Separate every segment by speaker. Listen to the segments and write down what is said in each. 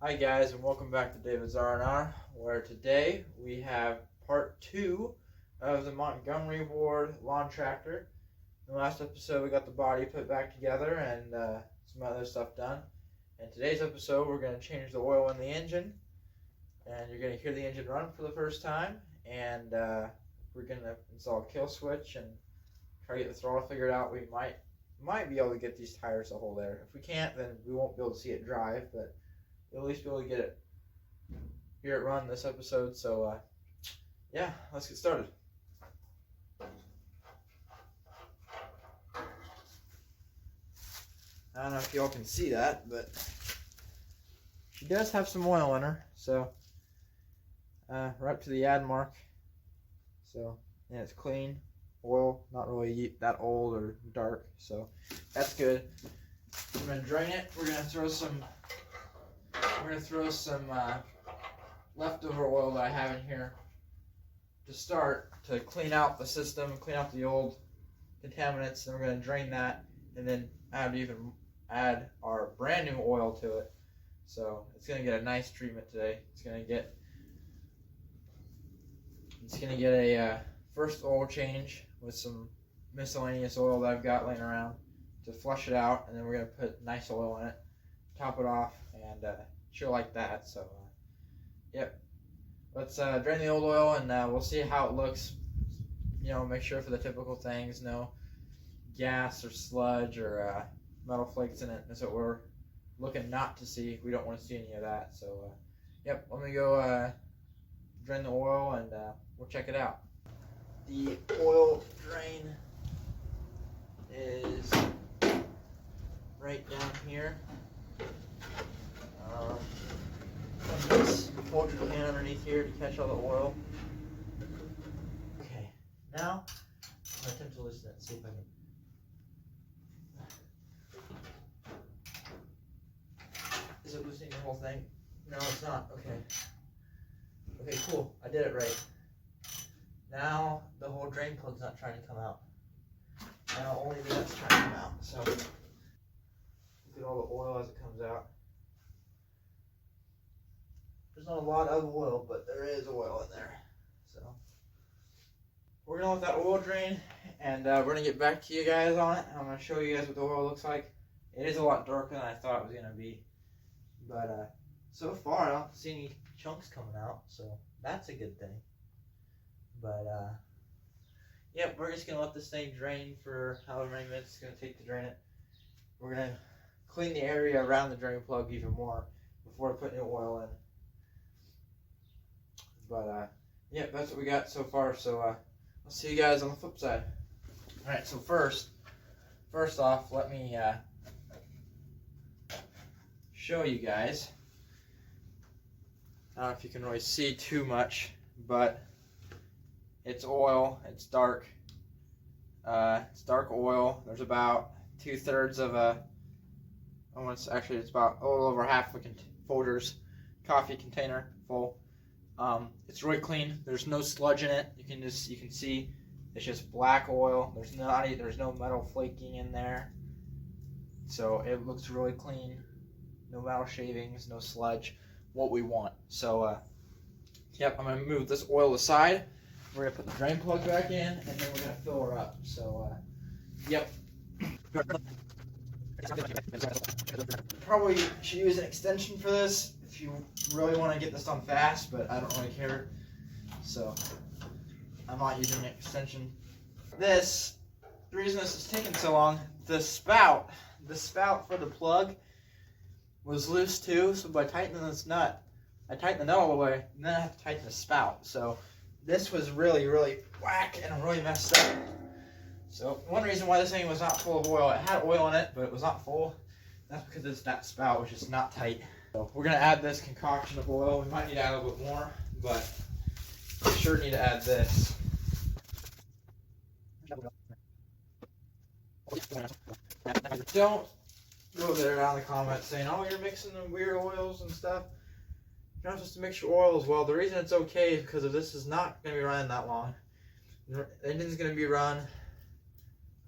Speaker 1: Hi guys, and welcome back to David's R&R, where today we have part 2 of the Montgomery Ward lawn tractor. In the last episode we got the body put back together and some other stuff done. In today's episode we're going to change the oil in the engine, and you're going to hear the engine run for the first time, and we're going to install a kill switch and try to get the throttle figured out. We might be able to get these tires to hold air. If we can't, then we won't be able to see it drive, but we'll at least be able to hear it run this episode. So yeah, let's get started. I don't know if y'all can see that, but she does have some oil in her, so right up to the add mark. So yeah, it's clean oil, not really that old or dark, so that's good. I'm gonna drain it. We're gonna throw some leftover oil that I have in here to start to clean out the system, clean out the old contaminants, and we're going to drain that and then add our brand new oil to it. So it's going to get a nice treatment today. It's going to get a first oil change with some miscellaneous oil that I've got laying around to flush it out, and then we're going to put nice oil in it, top it off, and she'll like that. So yep, let's drain the old oil, and we'll see how it looks. You know, make sure for the typical things, no gas or sludge or metal flakes in it. That's what we're looking not to see. We don't want to see any of that. So yep, let me go drain the oil, and we'll check it out. The oil drain is right down here. This poultry can underneath here to catch all the oil. Okay, now I'm going to attempt to loosen it, see if I can. Is it loosening the whole thing? No, it's not. Okay. Okay, cool. I did it right. Now the whole drain plug's not trying to come out. Now only the nut's trying to come out. So look at all the oil as it comes out. There's not a lot of oil, but there is oil in there. So we're gonna let that oil drain, and we're gonna get back to you guys on it. I'm gonna show you guys what the oil looks like. It is a lot darker than I thought it was gonna be, but so far I don't see any chunks coming out, so that's a good thing. But yep, we're just gonna let this thing drain for however many minutes it's gonna take to drain it. We're gonna clean the area around the drain plug even more before putting new oil in. But yeah, that's what we got so far. So I'll see you guys on the flip side. All right. So first off, let me show you guys. I don't know if you can really see too much, but it's oil. It's dark. It's dark oil. There's about 2/3 of it's about a little over half a Folgers coffee container full. It's really clean. There's no sludge in it. You can see it's just black oil. There's no metal flaking in there. So it looks really clean. No metal shavings, no sludge. What we want. So yep, I'm gonna move this oil aside. We're gonna put the drain plug back in, and then we're gonna fill her up. So yep. Probably should use an extension for this if you really want to get this done fast, but I don't really care, so I'm not using an extension. The reason this is taking so long, the spout for the plug was loose too, so by tightening this nut, I tightened the nut all the way, and then I have to tighten the spout. So this was really whack and really messed up. So one reason why this thing was not full of oil, it had oil in it, but it was not full. That's because that spout was just not tight. So we're gonna add this concoction of oil. We might need to add a little bit more, but we sure need to add this. Don't go there down in the comments saying, "Oh, you're mixing the weird oils and stuff." You're not supposed to mix your oils. Well, the reason it's okay is because if this is not gonna be running that long, the engine's gonna be run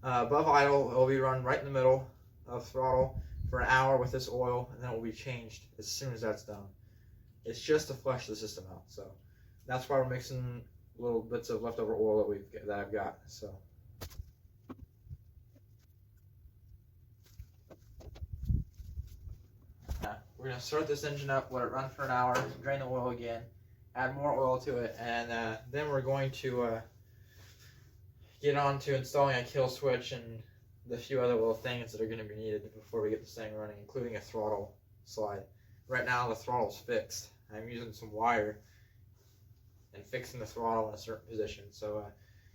Speaker 1: above idle. It'll be run right in the middle of throttle for an hour with this oil, and then it will be changed as soon as that's done. It's just to flush the system out. So that's why we're mixing little bits of leftover oil that I've got. So. We're going to start this engine up, let it run for an hour, drain the oil again, add more oil to it, and then we're going to get on to installing a kill switch and the few other little things that are going to be needed before we get this thing running, including a throttle slide. Right now the throttle's fixed. I'm using some wire and fixing the throttle in a certain position. So,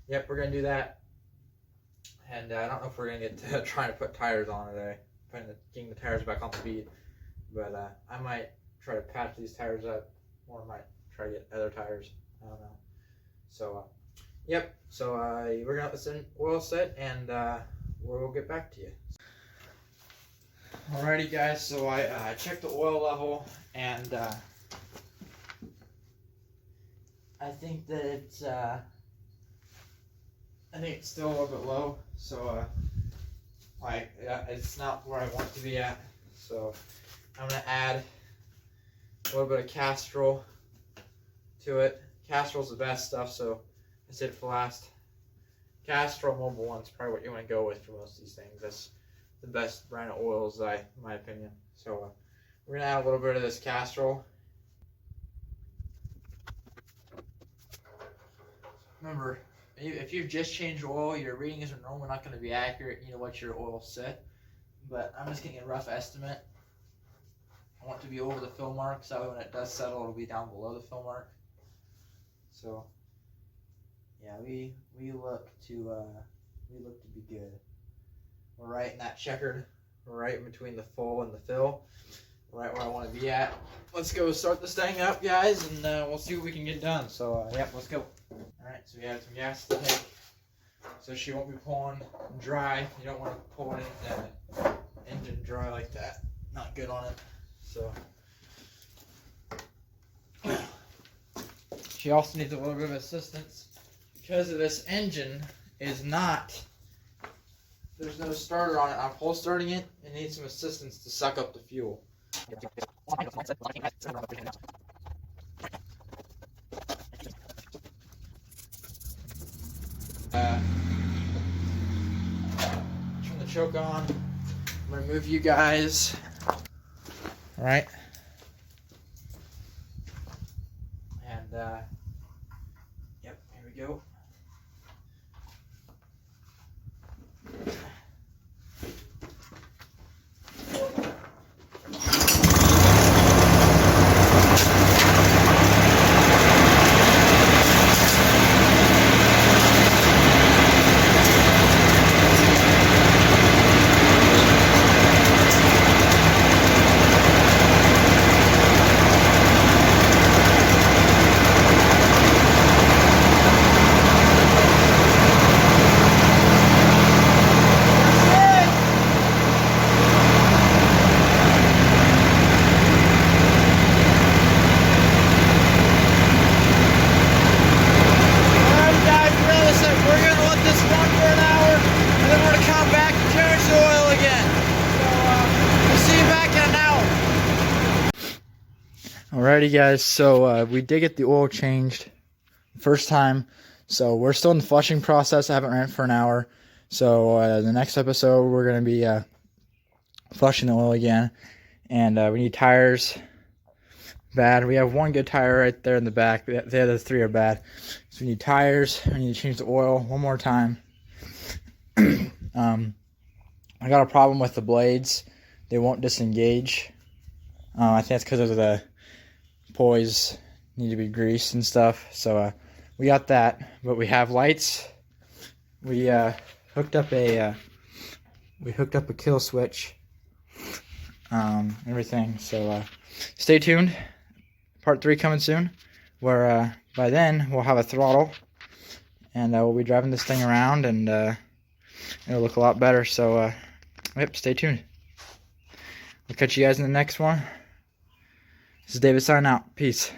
Speaker 1: yep, we're going to do that. And I don't know if we're going to get to trying to put tires on today, getting the tires back on speed. But I might try to patch these tires up, or I might try to get other tires. I don't know. So, yep. So we're gonna let this oil set, and we'll get back to you. Alrighty, guys. So I checked the oil level, and I think that it's still a little bit low. So it's not where I want it to be at. So I'm going to add a little bit of Castrol to it. Castrol's the best stuff, so I said it for last. Castrol Mobile 1 is probably what you want to go with for most of these things. That's the best brand of oils, in my opinion. So we're going to add a little bit of this Castrol. Remember, if you've just changed oil, your readings are normally not going to be accurate. You know what your oil set. But I'm just getting a rough estimate. I want it to be over the fill mark, so when it does settle, it'll be down below the fill mark. So, yeah, we look to be good. We're right in that checkered. We're right in between the full and the fill. Right where I want to be at. Let's go start this thing up, guys, and we'll see what we can get done. So, yep, let's go. All right, so we add some gas to the tank, so she won't be pulling dry. You don't want to pull that engine dry like that. Not good on it. So she also needs a little bit of assistance because of this engine is not. There's no starter on it. I'm pull starting it. It needs some assistance to suck up the fuel. Turn the choke on. I'm gonna move you guys. All right. And yep, here we go. Alrighty guys, so we did get the oil changed first time, so we're still in the flushing process. I haven't ran it for an hour, so the next episode we're going to be flushing the oil again, and we need tires bad. We have one good tire right there in the back, the other three are bad, so we need tires. We need to change the oil one more time. I got a problem with the blades. They won't disengage. I think that's because of the pulleys need to be greased and stuff. So we got that, but we have lights. We hooked up a kill switch. Everything. So stay tuned. Part 3 coming soon. Where by then we'll have a throttle, and we'll be driving this thing around, and it'll look a lot better. So yep, stay tuned. I'll catch you guys in the next one. This is David signing out. Peace.